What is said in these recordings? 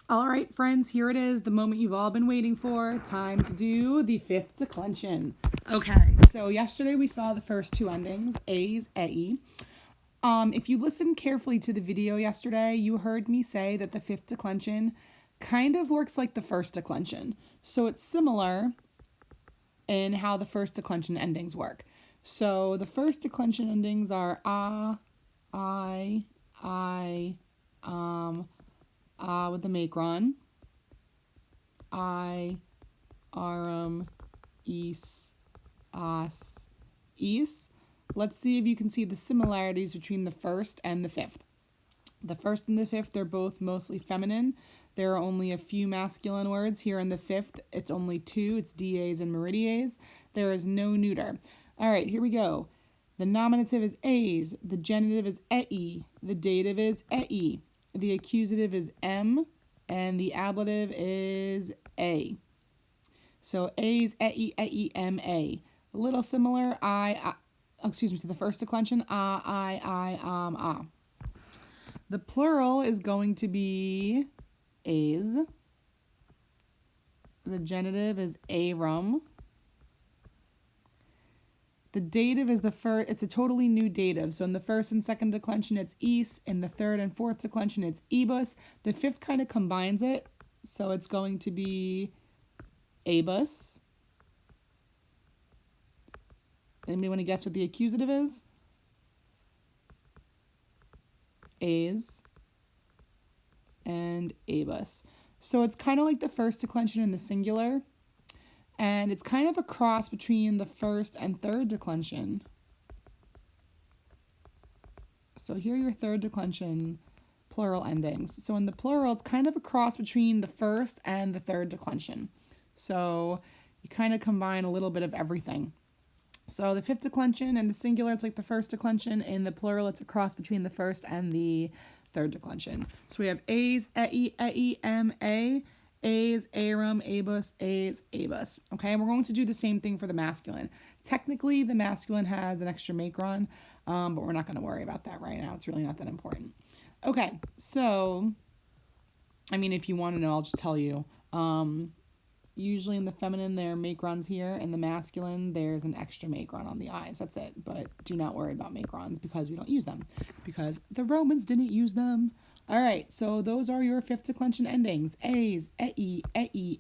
All right, friends, here it is, the moment you've all been waiting for. Time to do the fifth declension. Okay, so yesterday we saw the first two endings, A's, A-E. If you listened carefully to the video yesterday, you heard me say that the fifth declension kind of works like the first declension. So it's similar in how the first declension endings work. So the first declension endings are I, with the macron. I, is, as, is. Let's see if you can see the similarities between the first and the fifth. The first and the fifth, they're both mostly feminine. There are only a few masculine words. Here in the fifth, it's only two. It's DAs and meridias. There is no neuter. All right, here we go. The nominative is A's. The genitive is E. The dative is E. The accusative is M. And the ablative is A. So A's, E, M, A. A little similar, to the first declension, ah. The plural is going to be A's. The genitive is arum. The dative is the first, it's a totally new dative. So in the first and second declension, it's is. In the third and fourth declension, it's ebus. The fifth kind of combines it. So it's going to be abus. Anybody want to guess what the accusative is? A's and abus. So it's kind of like the first declension in the singular. And it's kind of a cross between the first and third declension. So here are your third declension plural endings. So in the plural, it's kind of a cross between the first and the third declension. So you kind of combine a little bit of everything. So the fifth declension in the singular, it's like the first declension. In the plural, it's a cross between the first and the third declension. So we have A's, E, M, A. A's, arum, abus, A's, abus. Okay, and we're going to do the same thing for the masculine. Technically, the masculine has an extra macron, but we're not going to worry about that right now. It's really not that important. Okay, so, if you want to know, I'll just tell you. Usually in the feminine, there are macrons here. In the masculine, there's an extra macron on the eyes. That's it. But do not worry about macrons because we don't use them. Because the Romans didn't use them. All right, so those are your fifth declension endings. A's, E,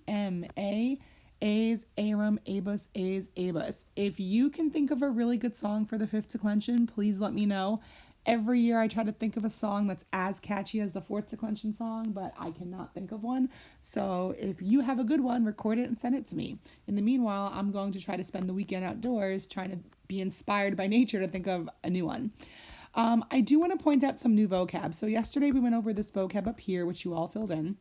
M, A. A's, arum, abus, A's, abus. If you can think of a really good song for the fifth declension, please let me know. Every year I try to think of a song that's as catchy as the fourth declension song, but I cannot think of one. So if you have a good one, record it and send it to me. In the meanwhile, I'm going to try to spend the weekend outdoors trying to be inspired by nature to think of a new one. I do want to point out some new vocab. So yesterday we went over this vocab up here, which you all filled in.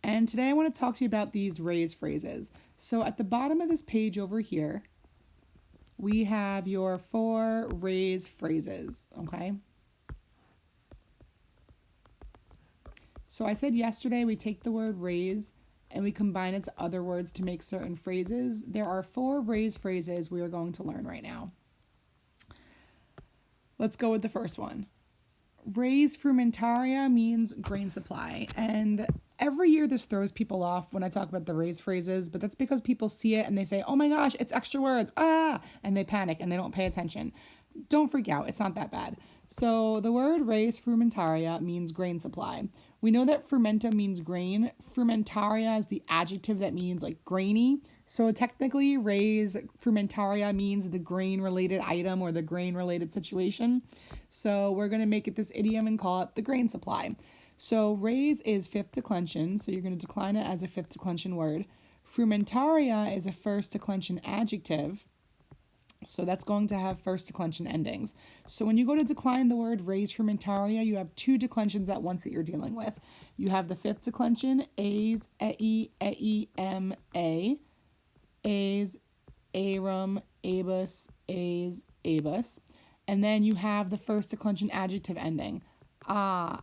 And today I want to talk to you about these raised phrases. So at the bottom of this page over here, we have your 4 raised phrases, okay? So I said yesterday we take the word raise and we combine it to other words to make certain phrases. There are 4 raised phrases we are going to learn right now. Let's go with the first one. Res frumentaria means grain supply. And every year this throws people off when I talk about the raised phrases, but that's because people see it and they say, oh my gosh, it's extra words, and they panic and they don't pay attention. Don't freak out, it's not that bad. So the word res frumentaria means grain supply. We know that frumenta means grain. Frumentaria is the adjective that means like grainy. So technically res frumentaria means the grain related item or the grain related situation. So we're going to make it this idiom and call it the grain supply. So raise is fifth declension, so you're going to decline it as a fifth declension word. Frumentaria is a first declension adjective, so that's going to have first declension endings. So when you go to decline the word raise frumentaria, you have 2 declensions at once that you're dealing with. You have the fifth declension, A's, E, M, A. A's, arum, abus, A's, abus. And then you have the first declension adjective ending. With a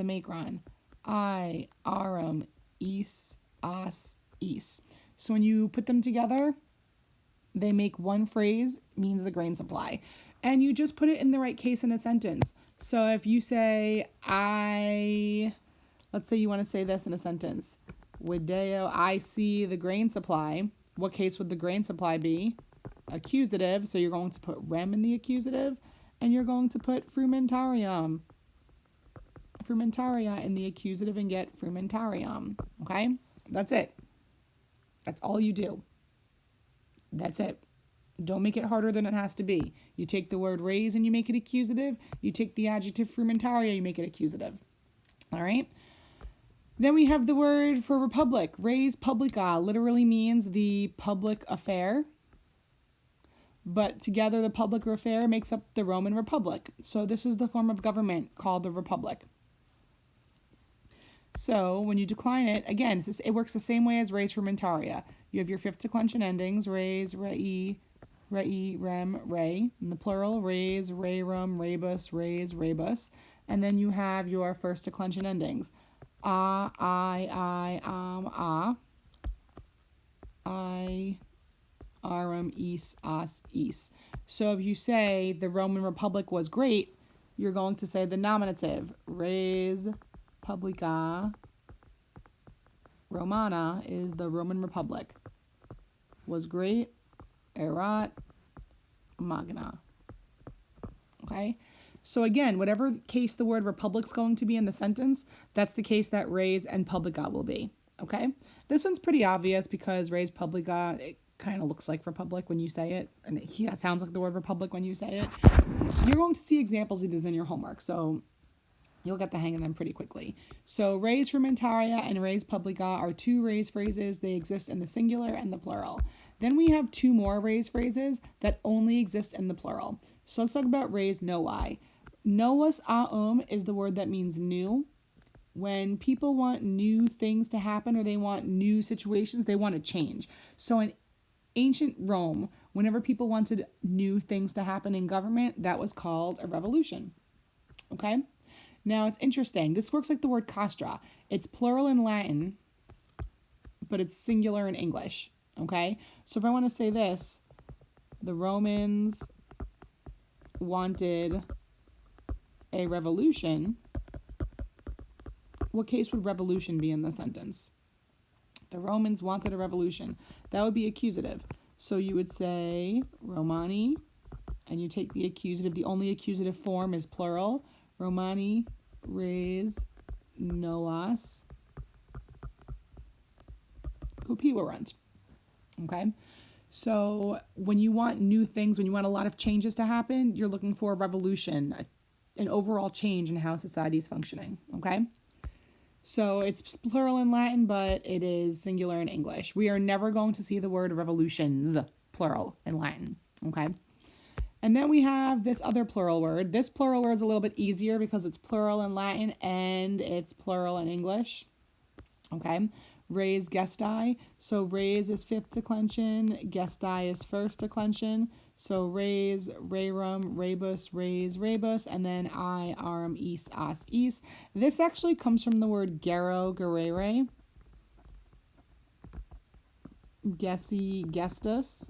macron. Arum, is, as, is. So when you put them together, they make one phrase, means the grain supply. And you just put it in the right case in a sentence. So if you say, let's say you want to say this in a sentence. Wideo, I see the grain supply. What case would the grain supply be? Accusative. So you're going to put rem in the accusative. And you're going to put frumentaria in the accusative and get frumentarium. Okay? That's it. That's all you do. That's it. Don't make it harder than it has to be. You take the word raise and you make it accusative. You take the adjective frumentaria, you make it accusative. All right? Then we have the word for republic. Res publica literally means the public affair. But together the public affair makes up the Roman Republic. So this is the form of government called the republic. So when you decline it, again, it works the same way as res frumentaria. You have your fifth declension endings, res, rei, rem, re. In the plural, res, rerum, rebus, res, rebus. And then you have your first declension endings. I, arum, is. So if you say the Roman Republic was great, you're going to say the nominative. Res publica Romana is the Roman Republic. Was great, erat magna. Okay? So again, whatever case the word republic's going to be in the sentence, that's the case that res and publica will be. Okay? This one's pretty obvious because res publica, it kind of looks like republic when you say it, and it sounds like the word republic when you say it. You're going to see examples of these in your homework, so you'll get the hang of them pretty quickly. So res frumentaria and res publica are two res phrases. They exist in the singular and the plural. Then we have two more res phrases that only exist in the plural. So let's talk about res noae. Novus aum is the word that means new. When people want new things to happen or they want new situations, they want to change. So in ancient Rome, whenever people wanted new things to happen in government, that was called a revolution. Okay? Now, it's interesting. This works like the word castra. It's plural in Latin, but it's singular in English. Okay? So if I want to say this, the Romans wanted a revolution, what case would revolution be in the sentence? The Romans wanted a revolution. That would be accusative. So you would say Romani, and you take the accusative. The only accusative form is plural. Romani res noas cupiverunt. Okay? So when you want new things, when you want a lot of changes to happen, you're looking for a revolution, an overall change in how society is functioning. Okay? So it's plural in Latin, but it is singular in English. We are never going to see the word revolutions, plural, in Latin. Okay? And then we have this other plural word. This plural word is a little bit easier because it's plural in Latin and it's plural in English. Okay? Res gestae. So res is fifth declension. Gestae is first declension. So res, rerum, rebus, res, rebus, and then I, arum, is, as, is. This actually comes from the word gero, gerere. Gessi, gestus.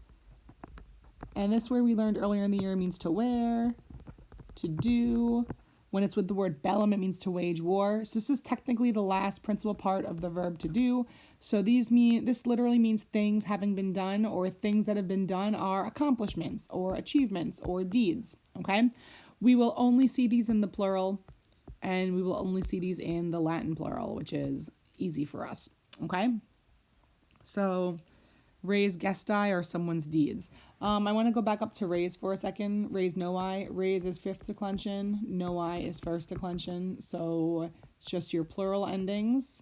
And this word we learned earlier in the year means to wear, to do. When it's with the word bellum, it means to wage war. So this is technically the last principal part of the verb to do. So this literally means things having been done, or things that have been done are accomplishments or achievements or deeds. Okay? We will only see these in the plural, and we will only see these in the Latin plural, which is easy for us. Okay? So res gestae are someone's deeds. I want to go back up to res for a second. Res noae. Res is fifth declension. Noae is first declension. So it's just your plural endings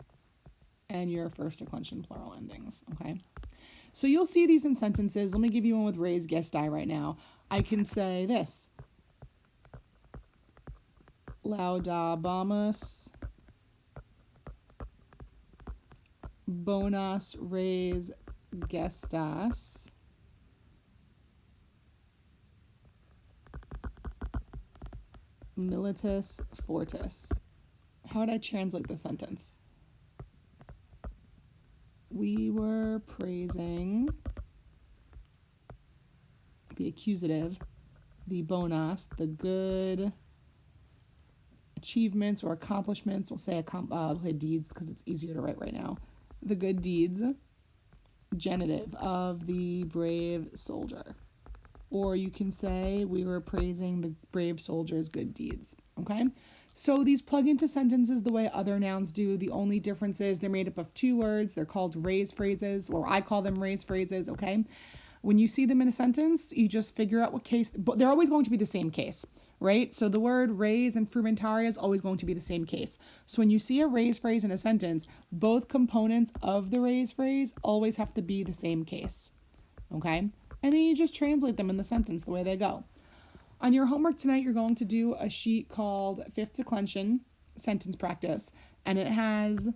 and your first declension plural endings. Okay. So you'll see these in sentences. Let me give you one with res gestae right now. I can say this. Laudabamus bonas res gestas militus fortis. How would I translate the sentence? We were praising the accusative the bonus, the good achievements or accomplishments. We'll say deeds because it's easier to write right now. The good deeds, genitive, of the brave soldier. Or you can say we were praising the brave soldier's good deeds. Okay? So these plug into sentences the way other nouns do. The only difference is they're made up of two words. They're called raise phrases, or I call them raise phrases, okay? When you see them in a sentence, you just figure out what case, but they're always going to be the same case, right? So the word raise and frumentaria is always going to be the same case. So when you see a raise phrase in a sentence, both components of the raise phrase always have to be the same case, okay? And then you just translate them in the sentence the way they go. On your homework tonight, you're going to do a sheet called Fifth Declension Sentence Practice, and it has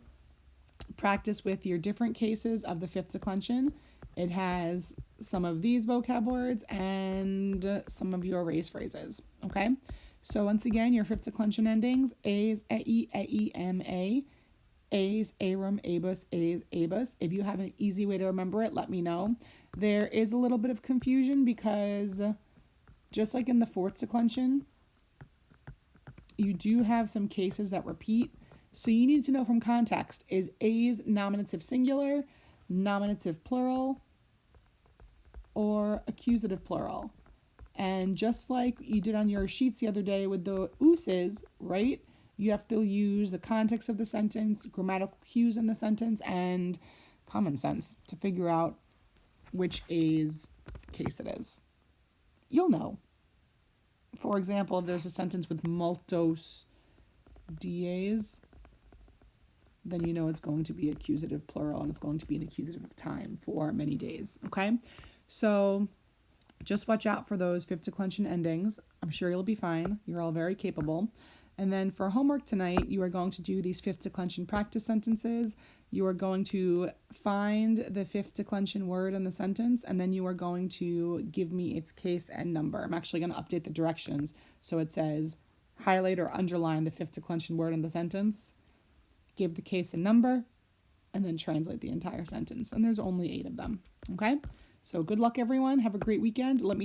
practice with your different cases of the fifth declension. It has some of these vocab words and some of your raise phrases, okay? So once again, your fifth declension endings, A's, A-E, A's, arum, abus, A's, abus. If you have an easy way to remember it, let me know. There is a little bit of confusion because just like in the fourth declension, you do have some cases that repeat. So you need to know from context, is A's nominative singular, nominative plural, or accusative plural? And just like you did on your sheets the other day with the uses, right? You have to use the context of the sentence, grammatical cues in the sentence, and common sense to figure out which A's case it is. You'll know. For example, if there's a sentence with multos dies, then you know it's going to be accusative plural and it's going to be an accusative of time for many days, okay? So just watch out for those fifth declension endings. I'm sure you'll be fine. You're all very capable. And then for homework tonight, you are going to do these fifth declension practice sentences. You are going to find the fifth declension word in the sentence, and then you are going to give me its case and number. I'm actually going to update the directions. So it says highlight or underline the fifth declension word in the sentence, give the case and number, and then translate the entire sentence. And there's only 8 of them, okay? So good luck, everyone. Have a great weekend. Let me